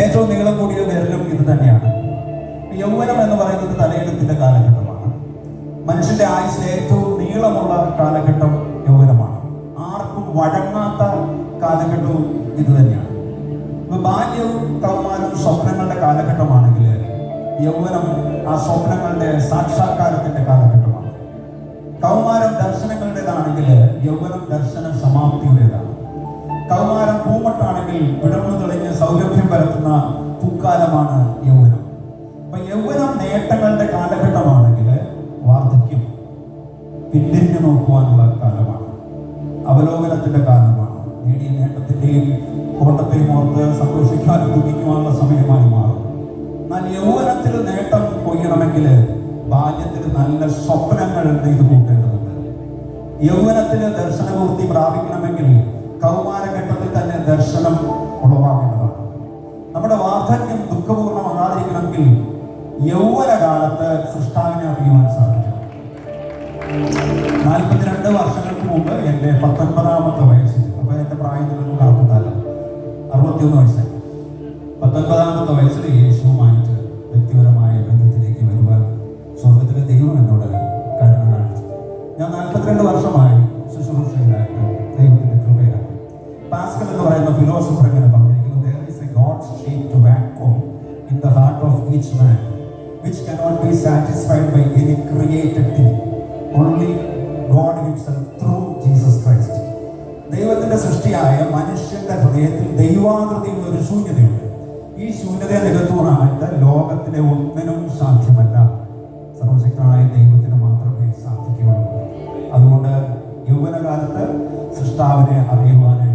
ഏറ്റവും നീളം കൂടിയ വിരലും ഇത് തന്നെയാണ്. യൗവനം എന്ന് പറയുന്നത് തലയെടുപ്പിന്റെ കാലഘട്ടമാണ്. മനുഷ്യന്റെ ആയുസ്സിലെ ഏറ്റവും നീളമുള്ള കാലഘട്ടം യൗവനമാണ്. ആർക്കും വഴങ്ങാത്ത കാലഘട്ടവും ഇത് തന്നെയാണ്. ബാല്യവും കൗമാരവും സ്വപ്നങ്ങളുടെ കാലഘട്ടമാണെങ്കിൽ യൗവനം ആ സ്വപ്നങ്ങളുടെ സാക്ഷാത്കാരത്തിന്റെ കാലഘട്ടമാണ്. കൗമാരം ദർശനങ്ങളുടേതാണെങ്കിൽ യൗവനം ദർശന സമാപ്തിയുടേതാണ്. കൗമാരം പൂമട്ടാണെങ്കിൽ വിടർന്നു തെളിഞ്ഞ് സൗരഭ്യം പരത്തുന്ന പൂക്കാലമാണ് യൗവനം. അപ്പൊ യൗവനം നേട്ടങ്ങളുടെ കാലഘട്ടമാണെങ്കിൽ വാർദ്ധക്യം പിന്തിരിഞ്ഞു നോക്കുവാനുള്ള കാലമാണ്, അവലോകനത്തിന്റെ കാലമാണ്. നേടിയ നേട്ടത്തിന്റെയും കോട്ടത്തെയും ഓർത്ത് സന്തോഷിക്കാനും ദുഃഖിക്കുവാനുള്ള സമയമായി മാറും. എന്നാൽ യൗവനത്തിൽ നേട്ടം കൊയ്യണമെങ്കിൽ ബാല്യത്തിൽ നല്ല സ്വപ്നങ്ങൾ നെയ്തു കൂട്ടേണ്ടതുണ്ട്. യൗവനത്തിൽ ദർശനപൂർത്തി പ്രാപിക്കണമെങ്കിൽ കൗമാരഘട്ടത്തിൽ തന്നെ ദർശനം ഉളവാക്കേണ്ടതാണ്. നമ്മുടെ വാർദ്ധക്യം ദുഃഖപൂർണ്ണമാകാതിരിക്കണമെങ്കിൽ യൗവനകാലത്ത് സൃഷ്ടാവിനെ അറിയുവാൻ സാധിക്കും. 42 വർഷങ്ങൾക്ക് മുമ്പ് എൻ്റെ 19ാമത്തെ വയസ്സിൽ, അപ്പൊ എൻ്റെ പ്രായത്തിലൊന്നും കറക്കൂട്ടല്ല, 61 വയസ്സായി. 19ാമത്തെ വയസ്സിൽ യേശുവുമായിട്ട് വ്യക്തിപരമായ ബന്ധത്തിലേക്ക് വരുവാൻ സ്വർഗത്തിലെ ദൈവം എന്നോട് കരുണ കാണിച്ചു. ഞാൻ 42 വർഷമായി ശുശ്രൂഷയിലായിട്ട് ദൈവത്തിന്റെ കൃപയിലാണ്. പാസ്കൽ എന്ന് പറയുന്ന ഫിലോസഫർ എങ്ങനെ പറഞ്ഞിരിക്കുന്നു, there is a God's shaped vacuum in the heart of each man which cannot be satisfied by any created thing, only God himself through Jesus Christ. ദൈവത്തിന്റെ സൃഷ്ടിയായ മനുഷ്യന്റെ ഹൃദയത്തിൽ ദൈവാകൃതിയുള്ള ഒരു ശൂന്യതയുണ്ട്. ഈ ശൂന്യതയെ നികത്തുവാനായിട്ട് ലോകത്തിലെ ഒന്നിനും സാധ്യമല്ല, സർവശക്തനായ ദൈവത്തിന് മാത്രമേ സാധിക്കുകയുള്ളൂ. അതുകൊണ്ട് യൗവനകാലത്ത് സൃഷ്ടാവിനെ അറിയുവാനായി